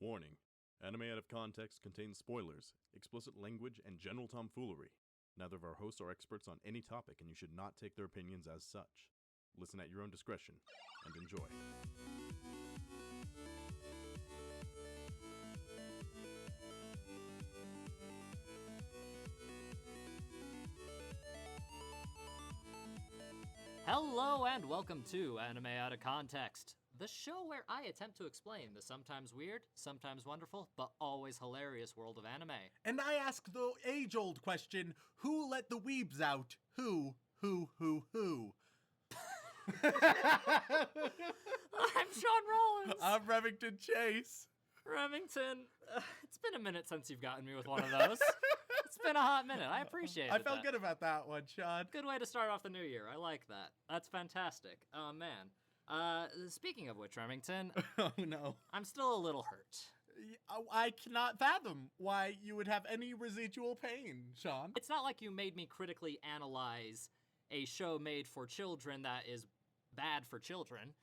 Warning: Anime Out of Context contains spoilers, explicit language, and general tomfoolery. Neither of our hosts are experts on any topic, and you should not take their opinions as such. Listen at your own discretion, and enjoy. Hello and welcome to Anime Out of Context, the show where I attempt to explain the sometimes weird, sometimes wonderful, but always hilarious world of anime. And I ask the age-old question, who let the weebs out? Who? I'm Shaun Rollins! I'm Remington Chase. Remington, it's been a minute since you've gotten me with one of those. It's been a hot minute. I appreciate it. I felt good about that one, Shaun. Good way to start off the new year. I like that. That's fantastic. Oh, man. Speaking of which, Remington, Oh, no. I'm still a little hurt. I cannot fathom why you would have any residual pain, Shaun. It's not like you made me critically analyze a show made for children that is bad for children,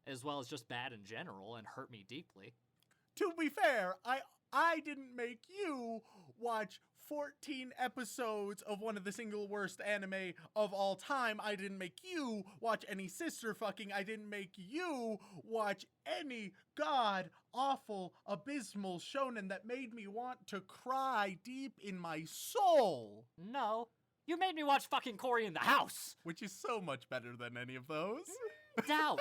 as well as just bad in general and hurt me deeply. To be fair, I didn't make you watch 14 episodes of one of the single worst anime of all time. I didn't make you watch any sister fucking. I didn't make you watch any god-awful, abysmal shonen that made me want to cry deep in my soul. No, you made me watch fucking Cory in the House! Which is so much better than any of those. Doubt!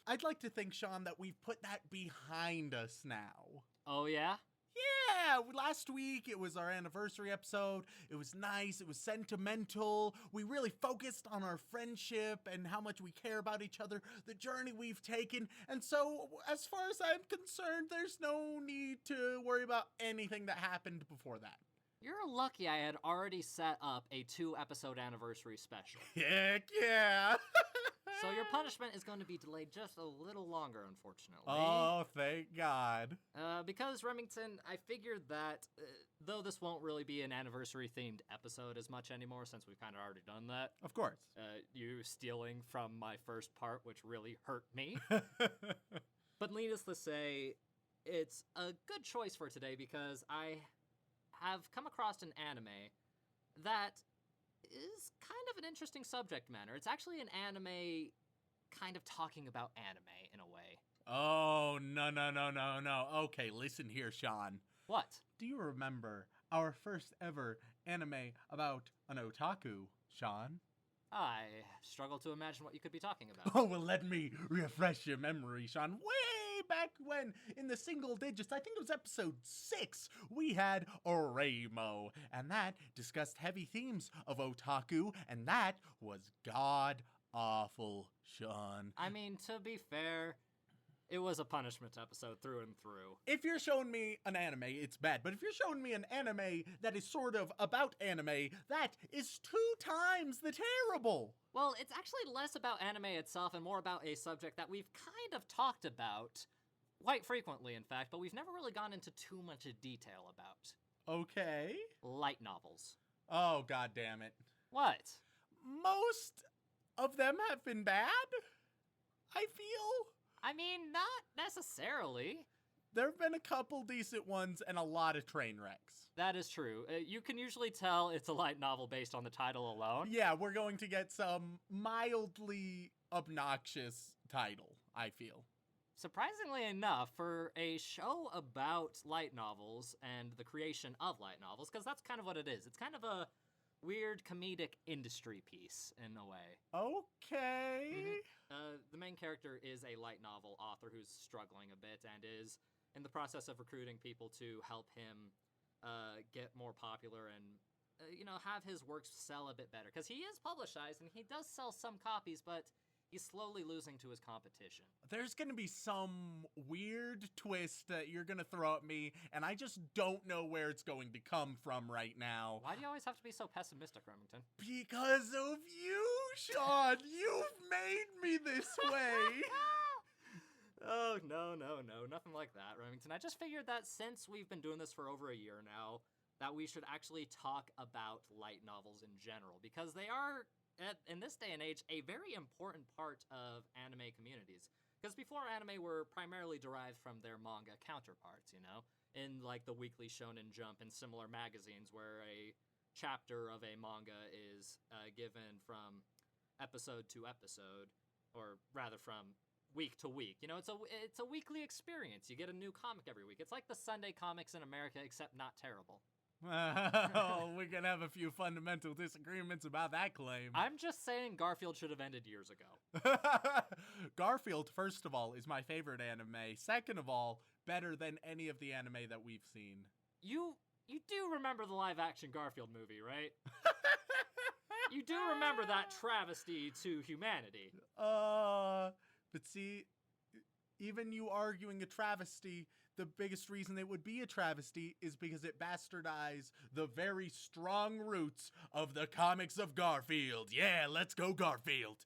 I'd like to think, Shaun, that we've put that behind us now. Oh, yeah? Yeah, last week it was our anniversary episode. It was nice. It was sentimental. We really focused on our friendship and how much we care about each other, the journey we've taken. And so, as far as I'm concerned, there's no need to worry about anything that happened before that. You're lucky I had already set up a 2-episode anniversary special. Heck yeah! So your punishment is going to be delayed just a little longer, unfortunately. Oh, thank God. Because, Remington, I figured that, though this won't really be an anniversary-themed episode as much anymore, since we've kind of already done that. Of course. You stealing from my first part, which really hurt me. But needless to say, it's a good choice for today because I have come across an anime that is kind of an interesting subject matter. It's actually an anime kind of talking about anime in a way. Oh, no. Okay, listen here, Shaun. What? Do you remember our first ever anime about an otaku, Shaun? I struggle to imagine what you could be talking about. Oh, well, let me refresh your memory, Shaun. Way back when, in the single digits, I think it was episode 6, we had Oremo, and that discussed heavy themes of otaku, and that was god-awful, Shaun. I mean, to be fair, it was a punishment episode through and through. If you're showing me an anime, it's bad. But if you're showing me an anime that is sort of about anime, that is 2 times the terrible. Well, it's actually less about anime itself and more about a subject that we've kind of talked about, quite frequently in fact, but we've never really gone into too much detail about. Okay. Light novels. Oh, god damn it. What? Most of them have been bad, I feel. I mean, not necessarily. There have been a couple decent ones and a lot of train wrecks. That is true. You can usually tell it's a light novel based on the title alone. Yeah, we're going to get some mildly obnoxious title, I feel. Surprisingly enough, for a show about light novels and the creation of light novels, because that's kind of what it is. It's kind of a weird comedic industry piece, in a way. Okay. The main character is a light novel author who's struggling a bit and is in the process of recruiting people to help him get more popular and, have his works sell a bit better. Because he is publicized and he does sell some copies, but he's slowly losing to his competition. There's going to be some weird twist that you're going to throw at me, and I just don't know where it's going to come from right now. Why do you always have to be so pessimistic, Remington? Because of you, Shaun! You've made me this way! Oh, no, nothing like that, Remington. I just figured that since we've been doing this for over a year now, that we should actually talk about light novels in general, because they are, in this day and age, a very important part of anime communities. Because before, anime were primarily derived from their manga counterparts, you know? In, like, the Weekly Shonen Jump and similar magazines where a chapter of a manga is given from episode to episode, or rather from week to week. You know, it's a weekly experience. You get a new comic every week. It's like the Sunday comics in America, except not terrible. Oh, we're gonna have a few fundamental disagreements about that claim. I'm just saying Garfield should have ended years ago. Garfield, first of all, is my favorite anime. Second of all, better than any of the anime that we've seen. You do remember the live-action Garfield movie, right? You do remember that travesty to humanity. But see, even you arguing a travesty, the biggest reason it would be a travesty is because it bastardized the very strong roots of the comics of Garfield. Yeah, let's go Garfield.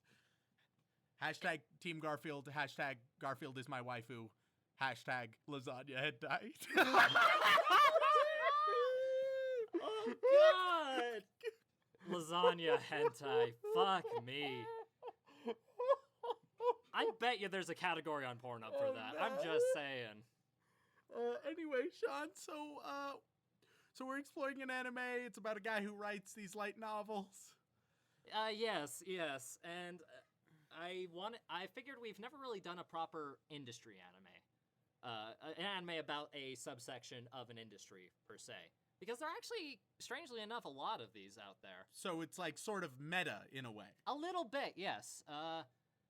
Hashtag Team Garfield, hashtag Garfield is my waifu, hashtag lasagna hentai. Oh, God! Lasagna hentai. Fuck me. I bet you there's a category on Pornhub for that. no. I'm just saying. Anyway, Shaun, so we're exploring an anime. It's about a guy who writes these light novels. Yes, and I figured we've never really done a proper industry anime. An anime about a subsection of an industry, per se. Because there are actually, strangely enough, a lot of these out there. So it's like sort of meta in a way. A little bit, yes.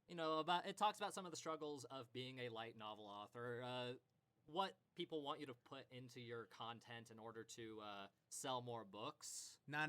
You know, it talks about some of the struggles of being a light novel author, what people want you to put into your content in order to sell more books. Nah,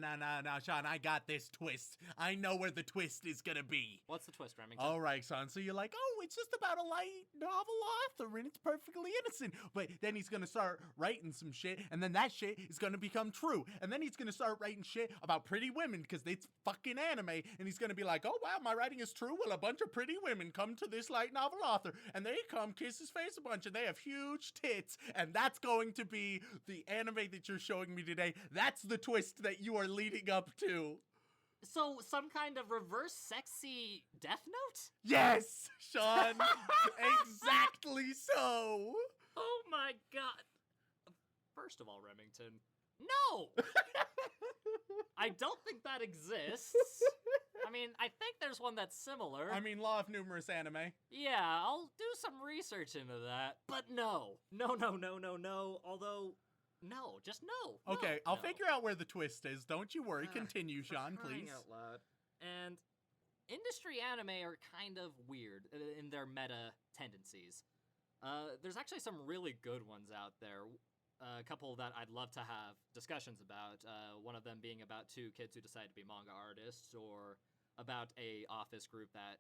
Shaun, I got this twist. I know where the twist is gonna be. What's the twist, Remington? All right, Shaun, so you're like, oh, it's just about a light novel author, and it's perfectly innocent. But then he's gonna start writing some shit, and then that shit is gonna become true. And then he's gonna start writing shit about pretty women, because it's fucking anime, and he's gonna be like, oh, wow, my writing is true? Well, a bunch of pretty women come to this light novel author, and they come kiss his face a bunch, and they have huge tits, and that's going to be the anime that you're showing me today. That's the twist that you are leading up to. So, some kind of reverse sexy Death Note? Yes, Shaun. Exactly so. Oh my god. First of all, Remington, no! I don't think that exists. I mean, I think there's one that's similar. I mean, law of numerous anime. Yeah, I'll do some research into that. But no. No. Although, no. Just no. Okay, no, I'll no. figure out where the twist is. Don't you worry. Continue, For Shaun, crying please. out loud. And industry anime are kind of weird in their meta tendencies. There's actually some really good ones out there. A couple that I'd love to have discussions about. One of them being about two kids who decide to be manga artists, or about a office group that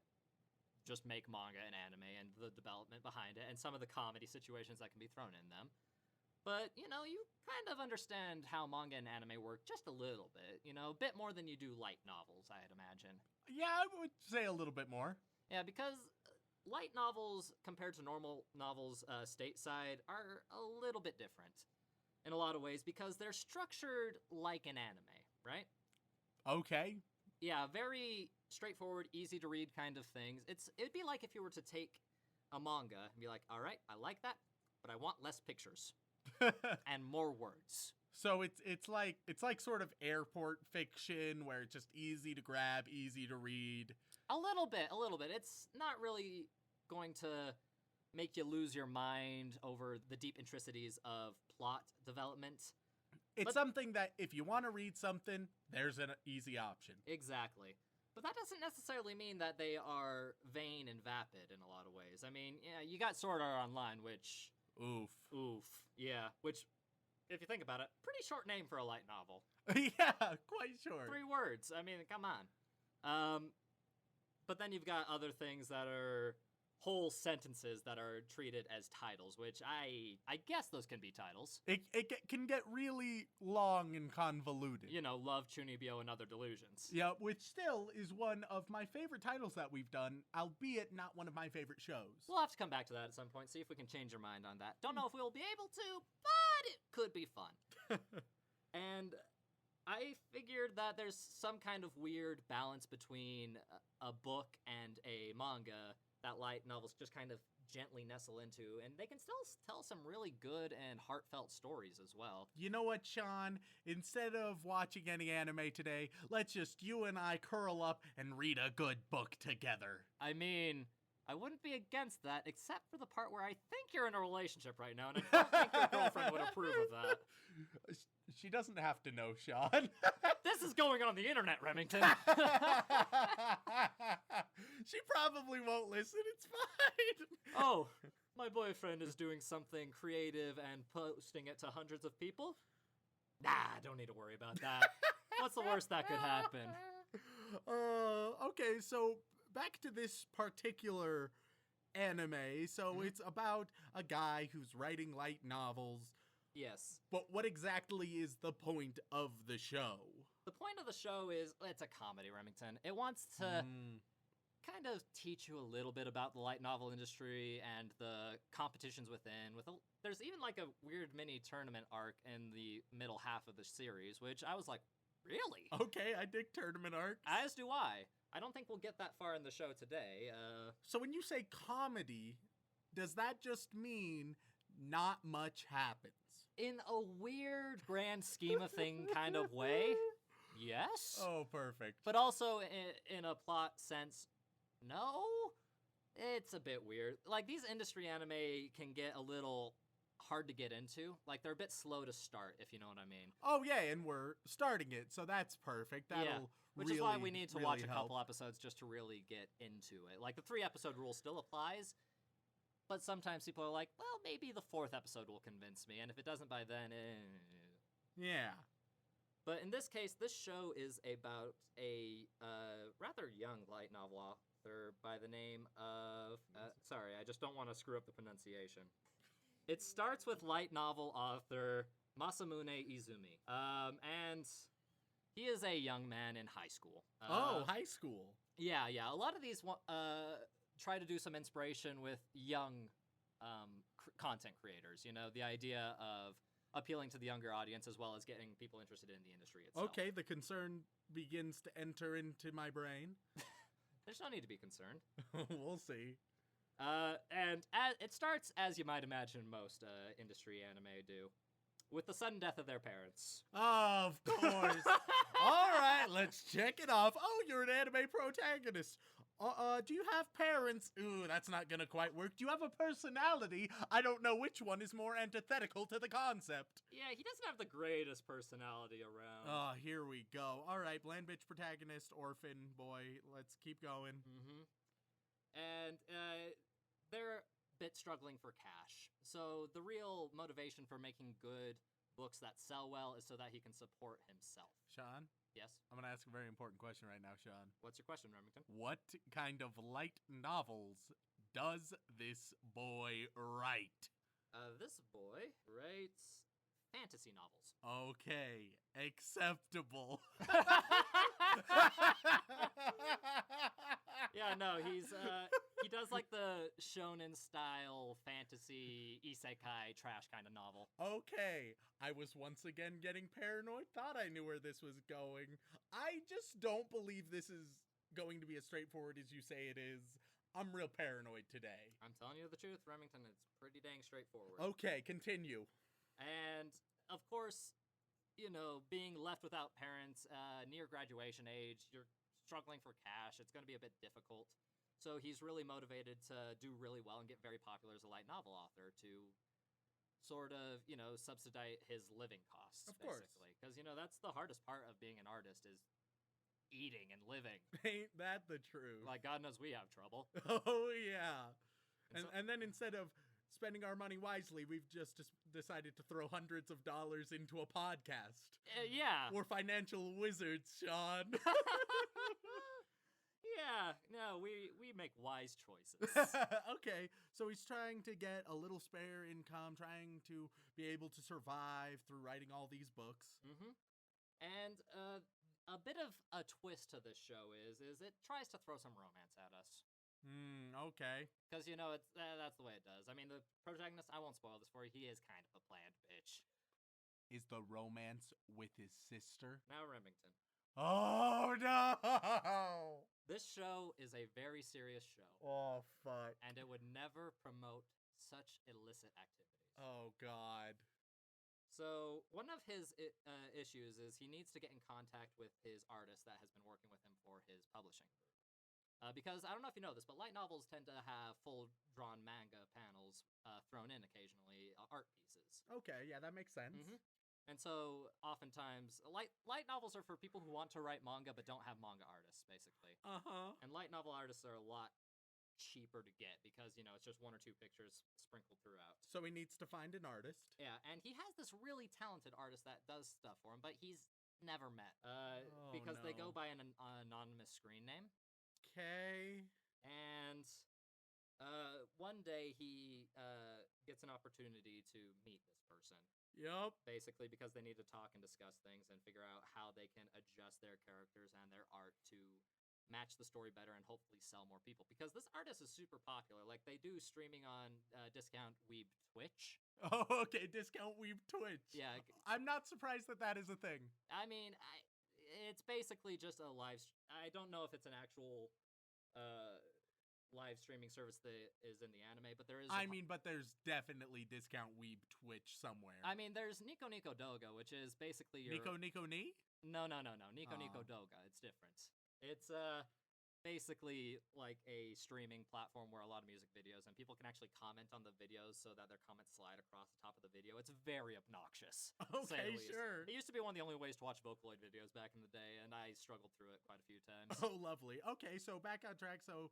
just make manga and anime and the development behind it, and some of the comedy situations that can be thrown in them. But, you know, you kind of understand how manga and anime work just a little bit, you know, a bit more than you do light novels, I'd imagine. Yeah, I would say a little bit more. Yeah, because light novels compared to normal novels stateside are a little bit different in a lot of ways because they're structured like an anime, right? Okay. Yeah, very straightforward, easy to read kind of things. It'd be like if you were to take a manga and be like, all right, I like that, but I want less pictures and more words. So it's like sort of airport fiction where it's just easy to grab, easy to read. A little bit. It's not really going to make you lose your mind over the deep intricacies of plot development. It's something that if you want to read something, there's an easy option. Exactly. But that doesn't necessarily mean that they are vain and vapid in a lot of ways. I mean, yeah, you got Sword Art Online, which... Oof. Yeah, which, if you think about it, pretty short name for a light novel. Yeah, quite short. 3 words. I mean, come on. But then you've got other things that are whole sentences that are treated as titles, which I guess those can be titles. It can get really long and convoluted. You know, Love, Chunibyo, and Other Delusions. Yeah, which still is one of my favorite titles that we've done, albeit not one of my favorite shows. We'll have to come back to that at some point, see if we can change your mind on that. Don't know if we'll be able to, but it could be fun. And I figured that there's some kind of weird balance between a book and a manga that light novels just kind of gently nestle into, and they can still tell some really good and heartfelt stories as well. You know what, Shaun? Instead of watching any anime today, let's just you and I curl up and read a good book together. I mean, I wouldn't be against that, except for the part where I think you're in a relationship right now, and I don't think your girlfriend would approve of that. She doesn't have to know, Shaun. This is going on the internet, Remington. She probably won't listen. It's fine. Oh, my boyfriend is doing something creative and posting it to hundreds of people? Nah, don't need to worry about that. What's the worst that could happen? Okay, so back to this particular anime. So it's about a guy who's writing light novels. Yes. But what exactly is the point of the show? The point of the show is, it's a comedy, Remington. It wants to kind of teach you a little bit about the light novel industry and the competitions within. There's even like a weird mini tournament arc in the middle half of the series, which I was like, really? Okay, I dig tournament arcs. As do I. I don't think we'll get that far in the show today. So when you say comedy, does that just mean not much happens? In a weird grand scheme of thing kind of way, yes. Oh, perfect. But also in a plot sense, no. It's a bit weird. Like, these industry anime can get a little hard to get into. Like, they're a bit slow to start, if you know what I mean. Oh, yeah, and we're starting it, so that's perfect. That'll Which really, is why we need to really watch a help. couple episodes just to really get into it. Like, the 3-episode rule still applies, but sometimes people are like, well, maybe the 4th episode will convince me, and if it doesn't by then, Yeah. But in this case, this show is about a rather young light novel author by the name of... sorry, I just don't want to screw up the pronunciation. It starts with light novel author Masamune Izumi. And he is a young man in high school. High school. Yeah. A lot of these try to do some inspiration with young content creators. You know, the idea of appealing to the younger audience as well as getting people interested in the industry itself. Okay, the concern begins to enter into my brain. There's no need to be concerned. We'll see. And it starts, as you might imagine most industry anime do, with the sudden death of their parents. Of course. All right, let's check it off. Oh, you're an anime protagonist. Do you have parents? Ooh, that's not gonna quite work. Do you have a personality? I don't know which one is more antithetical to the concept. Yeah, he doesn't have the greatest personality around. Oh, here we go. All right, bland bitch protagonist, orphan boy. Let's keep going. And they're a bit struggling for cash. So the real motivation for making good books that sell well is so that he can support himself. Shaun? Yes? I'm going to ask a very important question right now, Shaun. What's your question, Remington? What kind of light novels does this boy write? This boy writes fantasy novels. Okay, acceptable. Yeah, no, he does like the shonen style fantasy isekai trash kind of novel. Okay, I was once again getting paranoid, thought I knew where this was going. I just don't believe this is going to be as straightforward as you say it is. I'm real paranoid today. I'm telling you the truth, Remington, it's pretty dang straightforward. Okay, continue. And, of course, you know, being left without parents near graduation age, you're struggling for cash, it's going to be a bit difficult. So he's really motivated to do really well and get very popular as a light novel author to sort of, you know, subsidize his living costs, Of course. basically. Because, you know, that's the hardest part of being an artist is eating and living. Ain't that the truth? Like, God knows we have trouble. Oh, yeah. And so- And then instead of spending our money wisely, we've just decided to throw hundreds of dollars into a podcast. Yeah. We're financial wizards, Shaun. Yeah, no, we make wise choices. Okay, so he's trying to get a little spare income, trying to be able to survive through writing all these books. And a bit of a twist to this show is it tries to throw some romance at us. Okay. Because, you know, it's that's the way it does. I mean, the protagonist, I won't spoil this for you, he is kind of a bland bitch. Is the romance with his sister? Now, Remington, Oh, no! This show is a very serious show, Oh, fuck. and it would never promote such illicit activities. Oh, God. So, one of his issues is he needs to get in contact with his artist that has been working with him for his publishing group. Because I don't know if you know this, but light novels tend to have full drawn manga panels thrown in occasionally, art pieces. Okay, yeah, that makes sense. Mm-hmm. And so, oftentimes, light novels are for people who want to write manga but don't have manga artists, basically. Uh-huh. And light novel artists are a lot cheaper to get because, it's just one or two pictures sprinkled throughout. So he needs to find an artist. Yeah, and he has this really talented artist that does stuff for him, but he's never met because they go no. by an anonymous screen name. Okay. And one day he gets an opportunity to meet this person. Yup. Basically, because they need to talk and discuss things and figure out how they can adjust their characters and their art to match the story better and hopefully sell more people. Because this artist is super popular. Like, they do streaming on Discount Weeb Twitch. Oh, okay. Discount Weeb Twitch. Yeah. I'm not surprised that is a thing. I mean, it's basically just a live... I don't know if it's an actual live streaming service that is in the anime, but there is... but there's definitely Discount Weeb Twitch somewhere. I mean, there's Nico Nico Doga, which is basically your... Nico Nico Ni? No. Nico Nico Doga. It's different. It's basically like a streaming platform where a lot of music videos and people can actually comment on the videos so that their comments slide across the top of the video. It's very obnoxious. to say Okay, the least. sure. It used to be one of the only ways to watch Vocaloid videos back in the day, and I struggled through it quite a few times. Oh, lovely. Okay, so back on track. So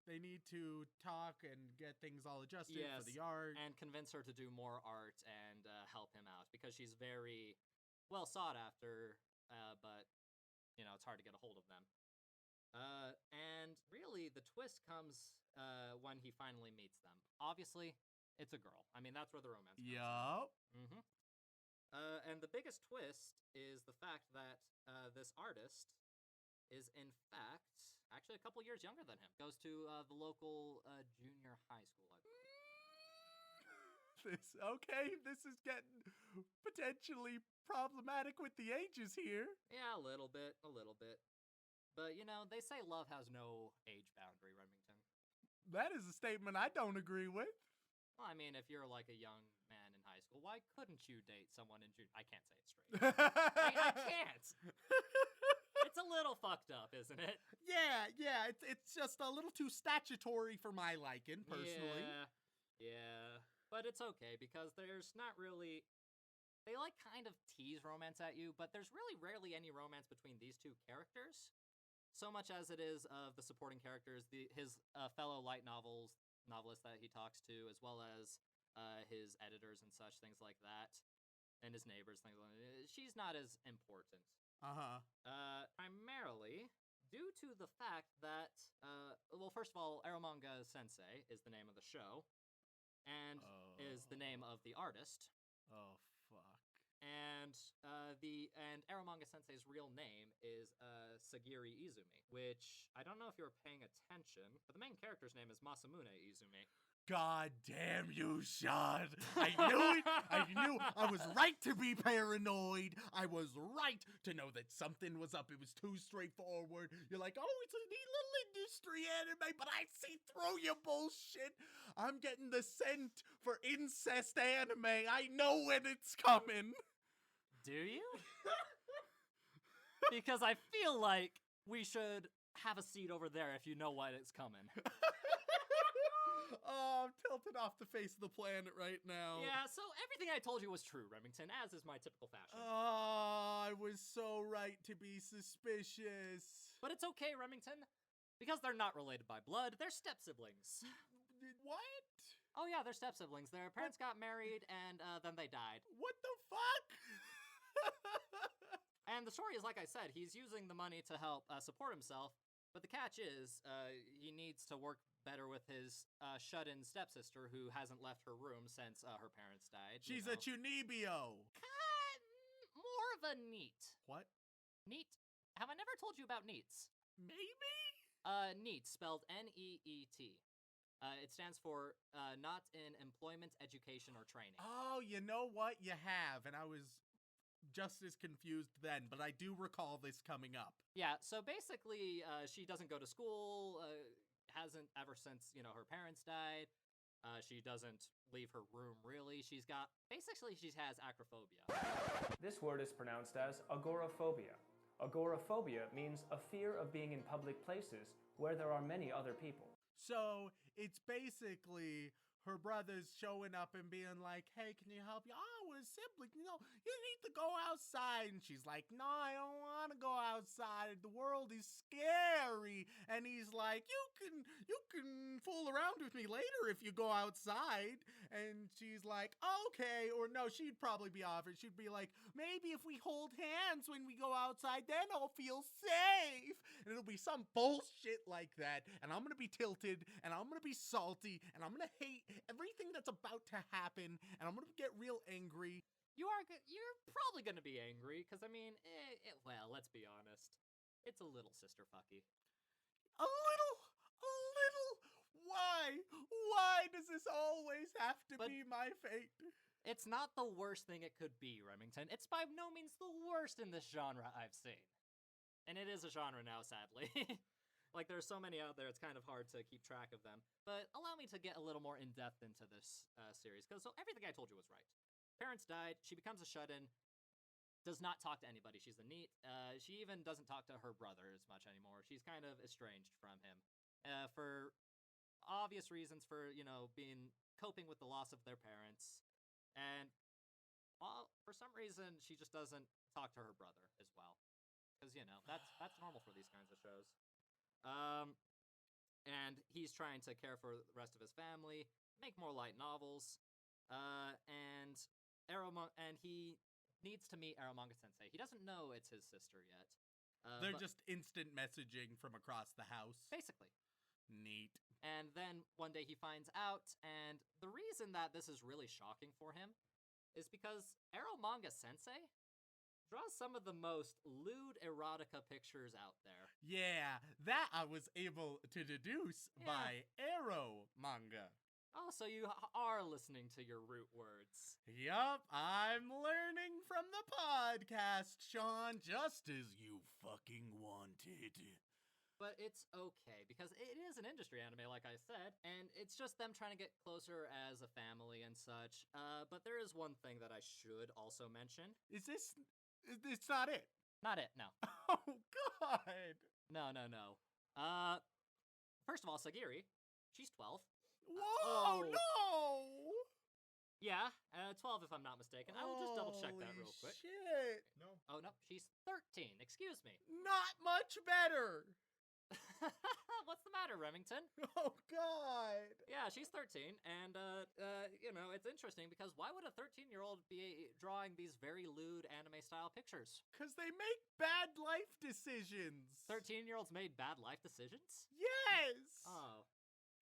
they need to talk and get things all adjusted for the art. And convince her to do more art and help him out because she's very well sought after, but it's hard to get a hold of them. And really, the twist comes when he finally meets them. Obviously, it's a girl. I mean, that's where the romance comes in. Yup. Mm-hmm. And the biggest twist is the fact that this artist is, in fact, actually a couple years younger than him. Goes to the local junior high school, I believe. This is getting potentially problematic with the ages here. Yeah, a little bit. But, they say love has no age boundary, Remington. That is a statement I don't agree with. Well, I mean, if you're like a young man in high school, why couldn't you date someone in junior? I can't say it straight. I can't. It's a little fucked up, isn't it? Yeah. It's just a little too statutory for my liking, personally. Yeah. But it's okay because there's not really... They kind of tease romance at you, but there's really rarely any romance between these two characters. So much as it is of the supporting characters, his fellow light novelist that he talks to, as well as his editors and such, things like that, and his neighbors, things like that. She's not as important. Primarily due to the fact that, first of all, Eromanga Sensei is the name of the show, and is the name of the artist. Oh, fuck. And Eromanga Sensei's real name is Sagiri Izumi, which I don't know if you were paying attention, but the main character's name is Masamune Izumi. God damn you, Shaun. I knew it. I knew I was right to be paranoid. I was right to know that something was up. It was too straightforward. You're like, oh, it's a neat little industry anime, but I see through your bullshit. I'm getting the scent for incest anime. I know when it's coming. Do you? Because I feel like we should have a seat over there if you know what is coming. Oh, I'm tilted off the face of the planet right now. Yeah, so everything I told you was true, Remington, as is my typical fashion. Oh, I was so right to be suspicious. But it's okay, Remington, because they're not related by blood. They're step-siblings. What? Oh yeah, they're step-siblings. Their parents got married, and then they died. What the fuck? And the story is, like I said, he's using the money to help support himself, but the catch is he needs to work better with his shut-in stepsister who hasn't left her room since her parents died. She's a chunibyo. More of a neat. What? Neat. Have I never told you about neats? Maybe? Neat, spelled N-E-E-T. It stands for not in employment, education, or training. Oh, you know what? You have, and I was just as confused then, but I do recall this coming up. Yeah, so basically, she doesn't go to school, hasn't ever since, her parents died. She doesn't leave her room, really. She has acrophobia. This word is pronounced as agoraphobia. Agoraphobia means a fear of being in public places where there are many other people. So it's basically her brothers showing up and being like, hey, can you help you? Oh, we're simply, you need to go outside. And she's like, no, I don't want to go outside. The world is scary. And he's like, you can fool around with me later if you go outside. And she's like, okay. Or no, she'd probably be offered. She'd be like, maybe if we hold hands when we go outside, then I'll feel safe. And it'll be some bullshit like that. And I'm going to be tilted and I'm going to be salty and I'm going to hate everything that's about to happen, and I'm gonna get real angry. You're probably gonna be angry, because, well, let's be honest. It's a little sister fucky. A little? Why? Why does this always have to be my fate? It's not the worst thing it could be, Remington. It's by no means the worst in this genre I've seen. And it is a genre now, sadly. Like, there's so many out there, it's kind of hard to keep track of them. But allow me to get a little more in-depth into this series, because everything I told you was right. Parents died, she becomes a shut-in, does not talk to anybody. She's a NEET. She even doesn't talk to her brother as much anymore. She's kind of estranged from him. For obvious reasons, for, coping with the loss of their parents. And for some reason, she just doesn't talk to her brother as well. Because, that's normal for these kinds of shows. And he's trying to care for the rest of his family, make more light novels, and he needs to meet Eromanga Sensei. He doesn't know it's his sister yet. They're just instant messaging from across the house. Basically. Neat. And then one day he finds out, and the reason that this is really shocking for him is because Eromanga Sensei draws some of the most lewd erotica pictures out there. Yeah, that I was able to deduce by Eromanga. Oh, so you are listening to your root words. Yup, I'm learning from the podcast, Shaun, just as you fucking wanted. But it's okay, because it is an industry anime, like I said, and it's just them trying to get closer as a family and such. But there is one thing that I should also mention. It's not it? Not it, no. Oh, God! No. First of all, Sagiri, she's 12. Whoa, no! Yeah, 12 if I'm not mistaken. I will just double check that real quick. Shit! No. Oh, no, she's 13, excuse me. Not much better! What's the matter, Remington? Oh, God! Yeah, she's 13, and, it's interesting because why would a 13-year-old be drawing these very lewd anime-style pictures? Because they make bad life decisions. 13-year-olds made bad life decisions? Yes! Oh.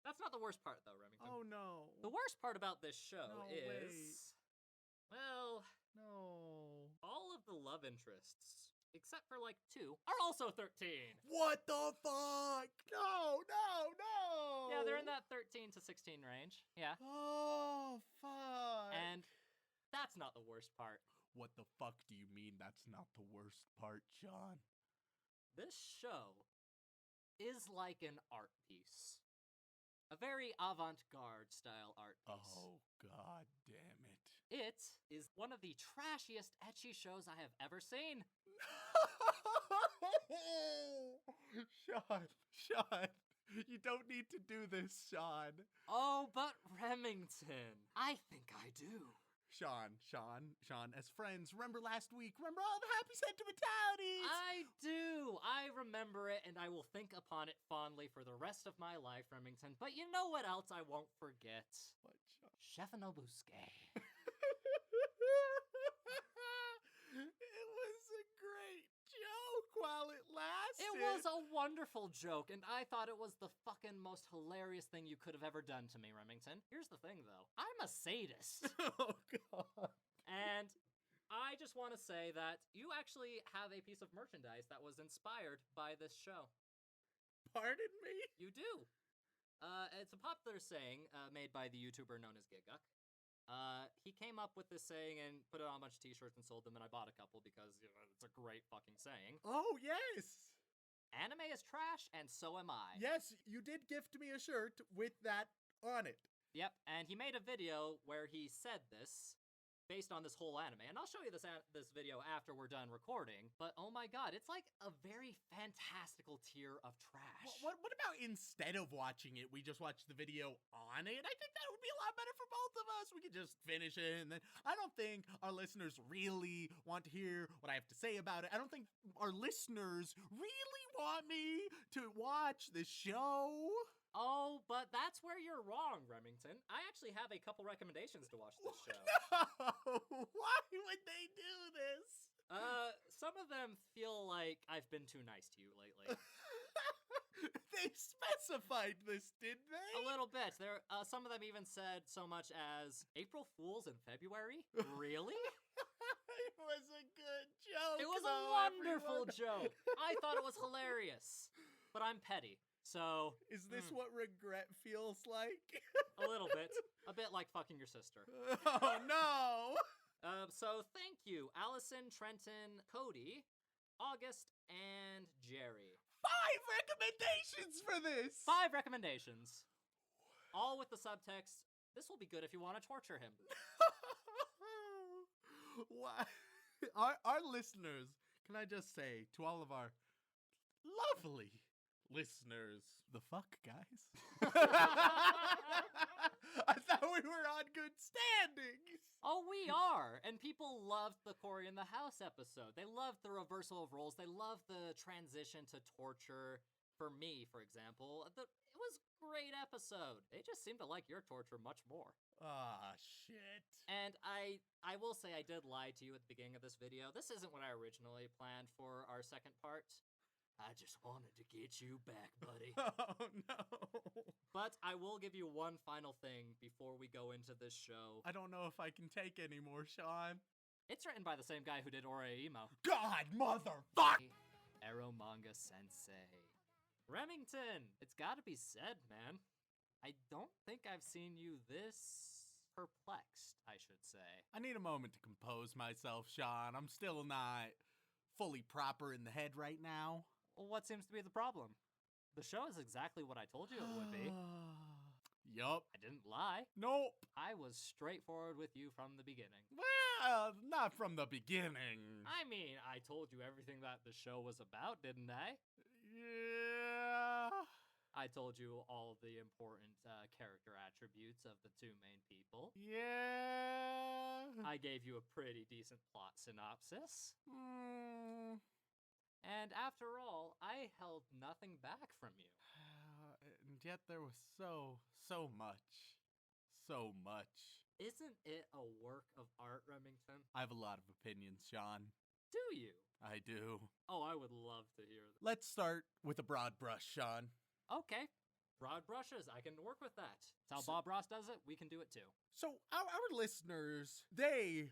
That's not the worst part, though, Remington. Oh, no. The worst part about this show is... Wait. Well... No. All of the love interests, except for, 2, are also 13. What the fuck? No. Yeah, they're in that 13 to 16 range. Yeah. Oh, fuck. And that's not the worst part. What the fuck do you mean that's not the worst part, Shaun? This show is like an art piece. A very avant-garde style art piece. Oh, god damn it. It is one of the trashiest ecchi shows I have ever seen. Shaun, you don't need to do this, Shaun. Oh, but Remington, I think I do. Shaun, as friends, remember last week? Remember all the happy sentimentalities? I do. I remember it, and I will think upon it fondly for the rest of my life, Remington. But you know what else I won't forget? What, Shaun? Chef Nobusuke. It was a great joke while it lasted. It was a wonderful joke, and I thought it was the fucking most hilarious thing you could have ever done to me, Remington. Here's the thing, though. I'm a sadist. Oh, God. And I just want to say that you actually have a piece of merchandise that was inspired by this show. Pardon me? You do. It's a popular saying made by the YouTuber known as Giguk. He came up with this saying and put it on a bunch of t-shirts and sold them, and I bought a couple because it's a great fucking saying. Oh, yes. Anime is trash, and so am I. Yes, you did gift me a shirt with that on it. Yep, and he made a video where he said this based on this whole anime. And I'll show you this video after we're done recording. But oh my god, it's like a very fantastical tier of trash. What about instead of watching it, we just watch the video on it? I think that would be a lot better for both of us. We could just finish it, and then I don't think our listeners really want to hear what I have to say about it. I don't think our listeners really want me to watch this show. Oh, but that's where you're wrong, Remington. I actually have a couple recommendations to watch this show. No! Why would they do this? Some of them feel like I've been too nice to you lately. They specified this, did they? A little bit. There, some of them even said so much as April Fools in February. Really? It was a good joke. It was a wonderful joke. I thought it was hilarious, but I'm petty. So, is this what regret feels like? A little bit. A bit like fucking your sister. Oh, no! So thank you, Allison, Trenton, Cody, August, and Jerry. 5 recommendations for this! 5 recommendations. All with the subtext, this will be good if you want to torture him. Why? Our listeners, can I just say to all of our lovely listeners, the fuck, guys? I thought we were on good standings. Oh, we are. And people loved the Cory in the House episode. They loved the reversal of roles. They loved the transition to torture. For me, for example, it was a great episode. They just seem to like your torture much more. Ah, shit. And I will say I did lie to you at the beginning of this video. This isn't what I originally planned for our second part. I just wanted to get you back, buddy. Oh, no. But I will give you one final thing before we go into this show. I don't know if I can take any more, Shaun. It's written by the same guy who did Imo. God, motherfuck! Eromanga Sensei. Remington, it's gotta be said, man. I don't think I've seen you this perplexed, I should say. I need a moment to compose myself, Shaun. I'm still not fully proper in the head right now. Well, what seems to be the problem? The show is exactly what I told you it would be. Yup. I didn't lie. Nope. I was straightforward with you from the beginning. Well, not from the beginning. I mean, I told you everything that the show was about, didn't I? Yeah. I told you all the important character attributes of the 2 main people. Yeah. I gave you a pretty decent plot synopsis. And after all, I held nothing back from you. And yet there was so much. So much. Isn't it a work of art, Remington? I have a lot of opinions, Shaun. Do you? I do. Oh, I would love to hear them. Let's start with a broad brush, Shaun. Okay. Broad brushes, I can work with that. That's how Bob Ross does it, we can do it too. So our listeners, they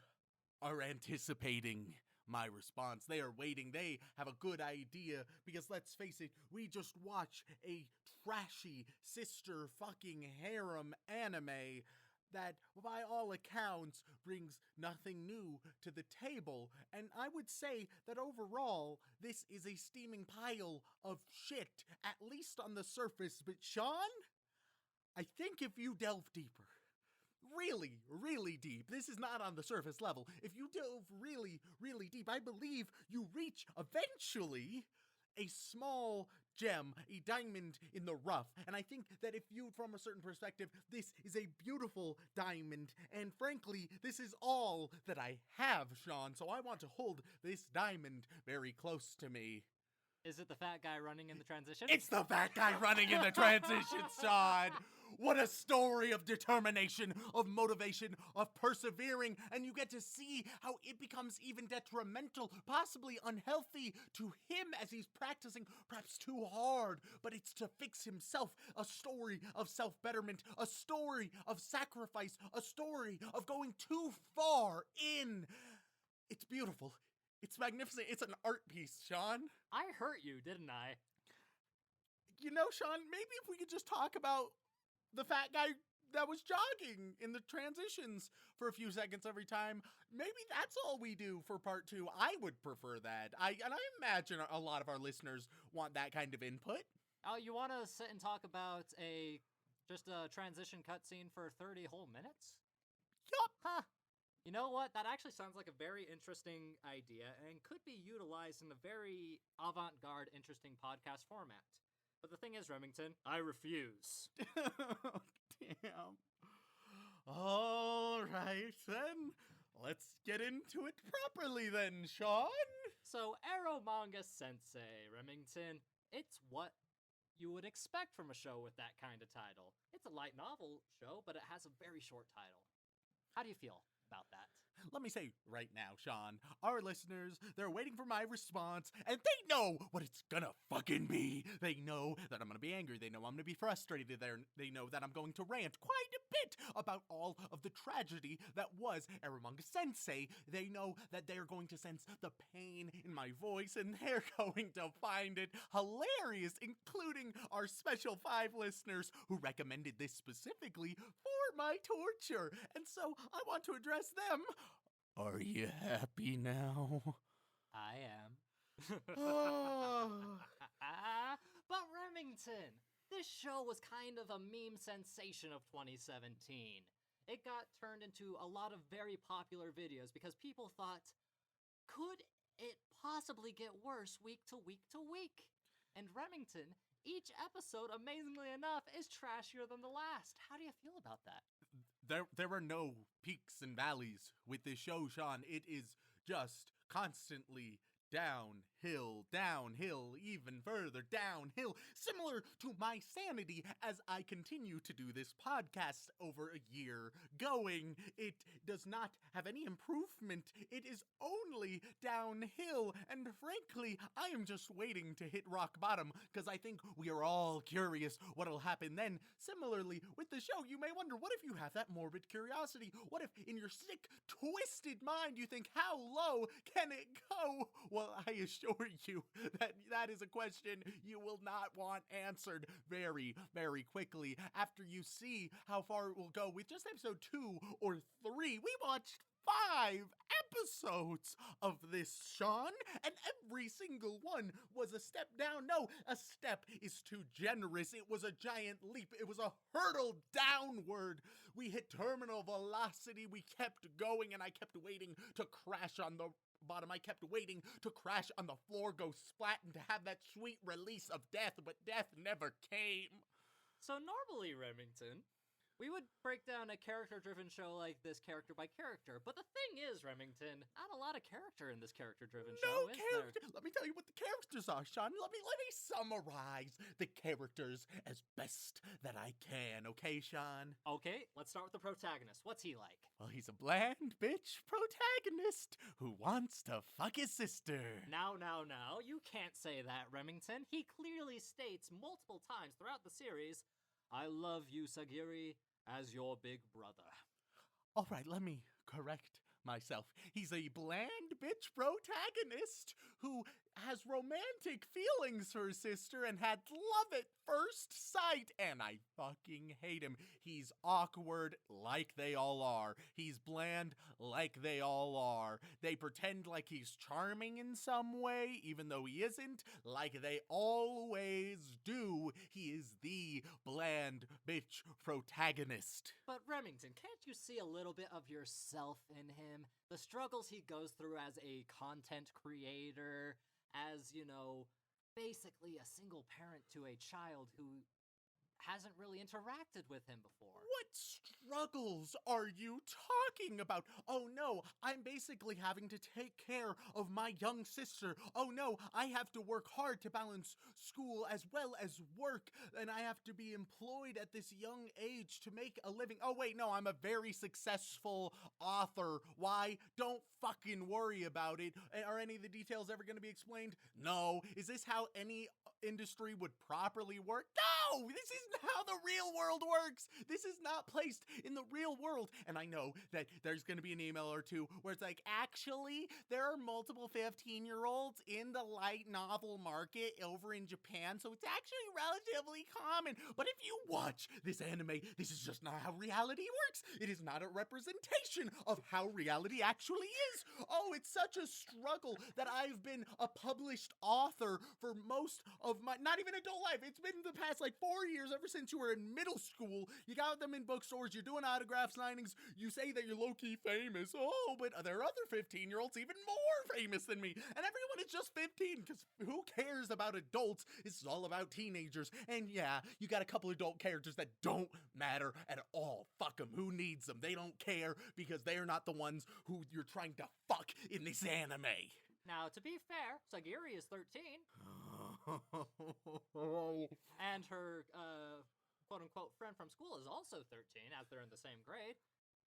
are anticipating my response. They are waiting. They have a good idea because let's face it, we just watched a trashy sister fucking harem anime that by all accounts brings nothing new to the table. And I would say that overall, this is a steaming pile of shit, at least on the surface. But Shaun, I think if you delve deeper, really, really deep. This is not on the surface level. If you delve really, really deep, I believe you reach eventually a small gem, a diamond in the rough. And I think that if viewed from a certain perspective, this is a beautiful diamond. And frankly, this is all that I have, Shaun. So I want to hold this diamond very close to me. Is it the fat guy running in the transition? It's the fat guy running in the transition, Shaun! What a story of determination, of motivation, of persevering, and you get to see how it becomes even detrimental, possibly unhealthy to him as he's practicing perhaps too hard, but it's to fix himself. A story of self-betterment, a story of sacrifice, a story of going too far in. It's beautiful. It's magnificent. It's an art piece, Shaun. I hurt you, didn't I? You know, Shaun, maybe if we could just talk about the fat guy that was jogging in the transitions for a few seconds every time. Maybe that's all we do for part 2. I would prefer that. I imagine a lot of our listeners want that kind of input. Oh, you want to sit and talk about just a transition cutscene for 30 whole minutes? Yup. Huh. You know what? That actually sounds like a very interesting idea and could be utilized in a very avant-garde, interesting podcast format. But the thing is, Remington, I refuse. Damn. All right, then. Let's get into it properly then, Shaun. So, Eromanga Sensei, Remington, it's what you would expect from a show with that kind of title. It's a light novel show, but it has a very short title. How do you feel about that? Let me say right now, Shaun, our listeners, they're waiting for my response, and they know what it's gonna fucking be. They know that I'm gonna be angry. They know I'm gonna be frustrated. They know that I'm going to rant quite a bit about all of the tragedy that was Eromanga Sensei. They know that they're going to sense the pain in my voice, and they're going to find it hilarious, including our special 5 listeners who recommended this specifically for my torture. And so I want to address them. Are you happy now? I am. Oh. But Remington, this show was kind of a meme sensation of 2017. It got turned into a lot of very popular videos because people thought, could it possibly get worse week to week to week? And Remington, each episode, amazingly enough, is trashier than the last. How do you feel about that? There are no peaks and valleys with this show, Shaun. It is just constantly downhill, even further downhill, similar to my sanity as I continue to do this podcast over a year going. It does not have any improvement. It is only downhill, and frankly, I am just waiting to hit rock bottom, because I think we are all curious what'll happen then. Similarly, with the show, you may wonder, what if you have that morbid curiosity? What if in your sick, twisted mind you think, how low can it go? Well, I assure you that that is a question you will not want answered very, very quickly after you see how far it will go with just episode 2 or 3. We watched 5 episodes of this, Shaun, and every single one was a step down. No, a step is too generous. It was a giant leap. It was a hurdle downward. We hit terminal velocity. We kept going, and I kept waiting to crash on the bottom. I kept waiting to crash on the floor, go splat, and to have that sweet release of death, but death never came. So normally, Remington, we would break down a character-driven show like this character by character, but the thing is, Remington, not a lot of character in this character-driven show, is character. there? Let me tell you what the characters are, Shaun. Let me summarize the characters as best that I can, okay, Shaun? Okay, let's start with the protagonist. What's he like? Well, he's a bland bitch protagonist who wants to fuck his sister. Now, you can't say that, Remington. He clearly states multiple times throughout the series, I love you, Sagiri, as your big brother. All right, let me correct myself. He's a bland bitch protagonist who has romantic feelings for his sister and had love at first sight, and I fucking hate him. He's awkward like they all are. He's bland like they all are. They pretend like he's charming in some way, even though he isn't, like they always do. He is the bland bitch protagonist. But Remington, can't you see a little bit of yourself in him? The struggles he goes through as a content creator, as, basically a single parent to a child who hasn't really interacted with him before. What struggles are you talking about? Oh no, I'm basically having to take care of my young sister. Oh no, I have to work hard to balance school as well as work, and I have to be employed at this young age to make a living. Oh wait, no, I'm a very successful author. Why? Don't fucking worry about it. Are any of the details ever going to be explained? No. Is this how any industry would properly work? No! No, this isn't how the real world works. This is not placed in the real world. And I know that there's going to be an email or two where it's like, actually, there are multiple 15-year-olds in the light novel market over in Japan, so it's actually relatively common. But if you watch this anime, this is just not how reality works. It is not a representation of how reality actually is. Oh, it's such a struggle that I've been a published author for most of my, not even adult life. It's been the past like 4 years, ever since you were in middle school. You got them in bookstores, you're doing autograph signings, you say that you're low-key famous. Oh, but there are other 15-year-olds even more famous than me. And everyone is just 15, because who cares about adults? This is all about teenagers. And yeah, you got a couple adult characters that don't matter at all. Fuck them. Who needs them? They don't care because they're not the ones who you're trying to fuck in this anime. Now, to be fair, Sagiri is 13, and her quote-unquote friend from school is also 13, as they're in the same grade.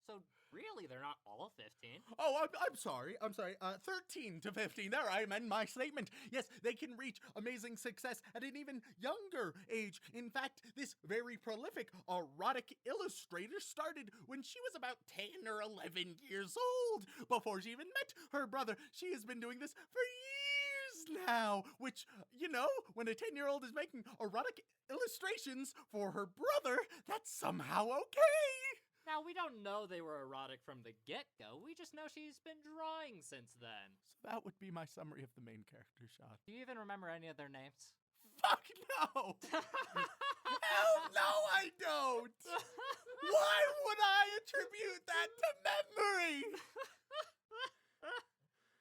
So really, they're not all 15. Oh, I'm sorry. 13 to 15. There, I amend my statement. Yes, they can reach amazing success at an even younger age. In fact, this very prolific erotic illustrator started when she was about 10 or 11 years old. Before she even met her brother, she has been doing this for years now. Which, you know, when a 10-year-old is making erotic illustrations for her brother, that's somehow okay. Now, we don't know they were erotic from the get-go. We just know she's been drawing since then. So that would be my summary of the main character, Shaun. Do you even remember any of their names? Fuck no! Hell no, I don't! Why would I attribute that to memory?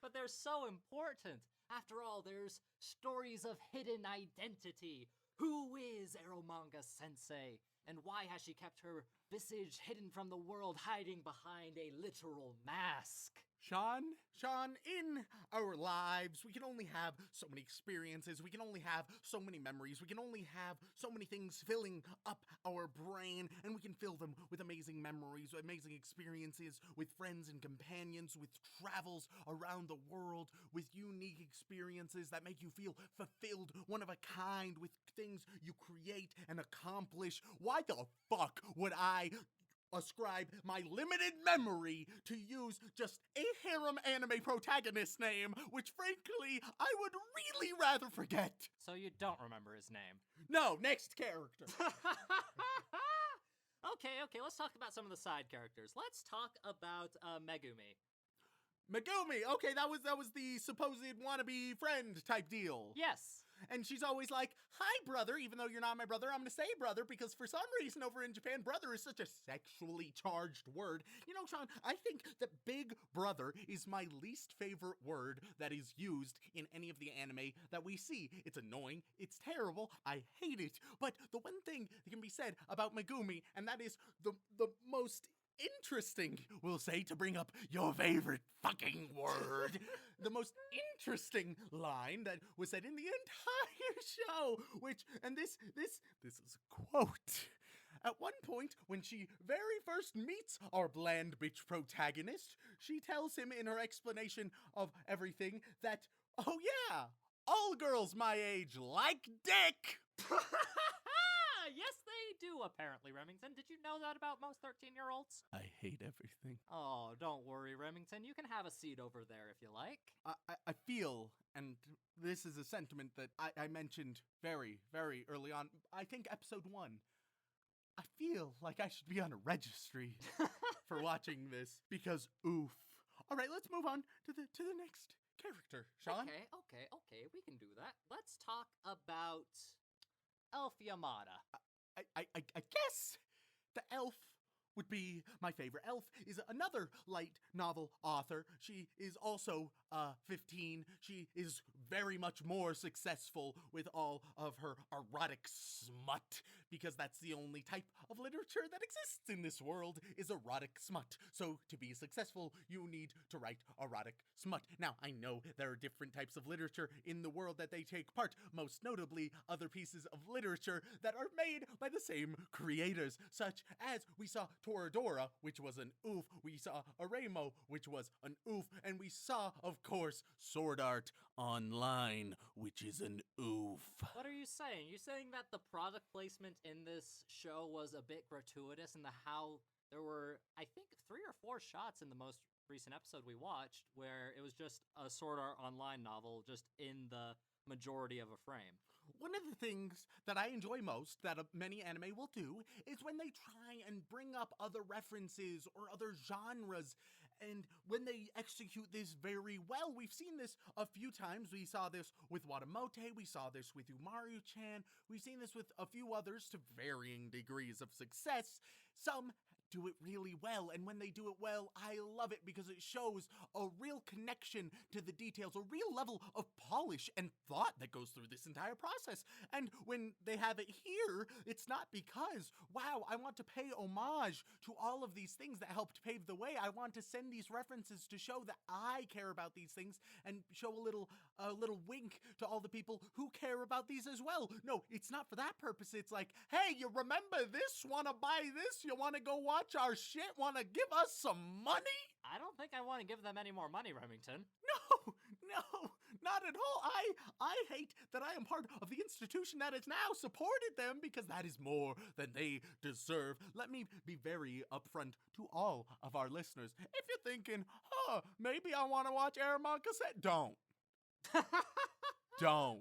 But they're so important. After all, there's stories of hidden identity. Who is Eromanga Sensei? And why has she kept her visage hidden from the world, hiding behind a literal mask? Shaun, in our lives, we can only have so many experiences, we can only have so many memories, we can only have so many things filling up our brain, and we can fill them with amazing memories, amazing experiences, with friends and companions, with travels around the world, with unique experiences that make you feel fulfilled, one of a kind, with things you create and accomplish. Why the fuck would I ascribe my limited memory to use just a harem anime protagonist name, which frankly, I would really rather forget? So you don't remember his name? No, next character. Okay, let's talk about some of the side characters. Let's talk about Megumi. Megumi, okay, that was the supposed wannabe friend type deal. Yes. And she's always like, hi, brother, even though you're not my brother, I'm gonna say brother, because for some reason over in Japan, brother is such a sexually charged word. You know, Shaun, I think that big brother is my least favorite word that is used in any of the anime that we see. It's annoying, it's terrible, I hate it. But the one thing that can be said about Megumi, and that is the most interesting, we'll say, to bring up your favorite fucking word, the most interesting line that was said in the entire show, which, and this is a quote. At one point, when she very first meets our bland bitch protagonist, she tells him in her explanation of everything that, oh yeah, all girls my age like dick. Yes, they do, apparently, Remington. Did you know that about most 13-year-olds? I hate everything. Oh, don't worry, Remington. You can have a seat over there if you like. I feel, and this is a sentiment that I mentioned very, very early on, I think episode 1, I feel like I should be on a registry for watching this, because oof. All right, let's move on to the next character, Shaun. Okay, we can do that. Let's talk about Elf Yamada. I guess the elf would be my favorite. Elf is another light novel author. She is also 15. She is very much more successful with all of her erotic smut, because that's the only type of literature that exists in this world, is erotic smut. So to be successful, you need to write erotic smut. Now, I know there are different types of literature in the world that they take part, most notably other pieces of literature that are made by the same creators, such as we saw Toradora, which was an oof, we saw Aremo, which was an oof, and we saw, of course, Sword Art Online. line, which is an oof. What are you saying? You're saying that the product placement in this show was a bit gratuitous in the how there were, I think, 3 or 4 shots in the most recent episode we watched where it was just a Sword Art Online novel just in the majority of a frame. One of the things that I enjoy most that many anime will do is when they try and bring up other references or other genres, and when they execute this very well. We've seen this a few times. We saw this with Watamote, we saw this with Umaru-chan, we've seen this with a few others to varying degrees of success. Some do it really well, and when they do it well, I love it because it shows a real connection to the details, a real level of polish and thought that goes through this entire process. And when they have it here, it's not because, wow, I want to pay homage to all of these things that helped pave the way. I want to send these references to show that I care about these things and show a little wink to all the people who care about these as well. No, it's not for that purpose. It's like, hey, you remember this? Want to buy this? You want to go watch our shit? Want to give us some money? I don't think I want to give them any more money, Remington. No, not at all. I hate that I am part of the institution that has now supported them because that is more than they deserve. Let me be very upfront to all of our listeners. If you're thinking, maybe I want to watch Eromanga Sensei, don't. Don't.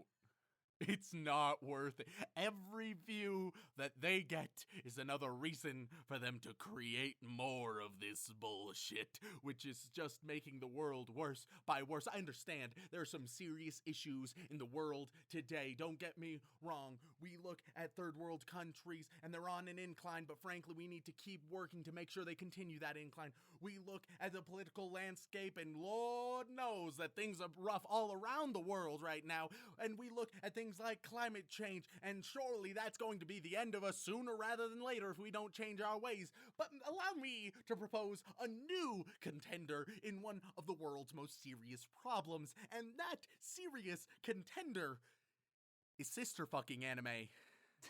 It's not worth it. Every view that they get is another reason for them to create more of this bullshit, which is just making the world worse by worse. I understand there are some serious issues in the world today. Don't get me wrong. We look at third world countries and they're on an incline, but frankly, we need to keep working to make sure they continue that incline. We look at the political landscape and Lord knows that things are rough all around the world right now. And we look at things like climate change, and surely that's going to be the end of us sooner rather than later if we don't change our ways. But allow me to propose a new contender in one of the world's most serious problems, and that serious contender is sister fucking anime.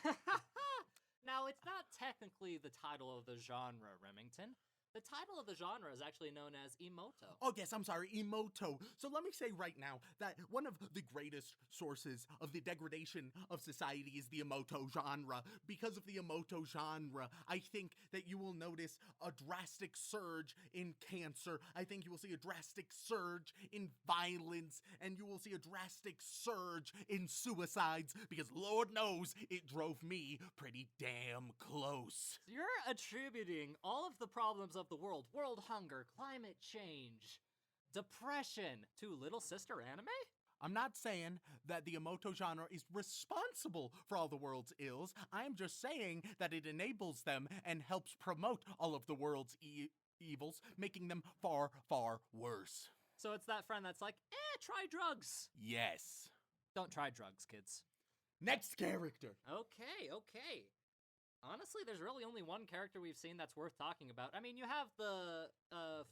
Now, it's not technically the title of the genre, Remington. The title of the genre is actually known as imouto. Oh, yes, I'm sorry, imouto. So let me say right now that one of the greatest sources of the degradation of society is the imouto genre. Because of the imouto genre, I think that you will notice a drastic surge in cancer. I think you will see a drastic surge in violence, and you will see a drastic surge in suicides, because Lord knows it drove me pretty damn close. You're attributing all of the problems of the world hunger, climate change, depression, to Little Sister anime? I'm not saying that the imouto genre is responsible for all the world's ills. I'm just saying that it enables them and helps promote all of the world's evils, making them far, far worse. So it's that friend that's like, try drugs. Yes. Don't try drugs, kids. Next character. Okay. Honestly, there's really only one character we've seen that's worth talking about. I mean, you have the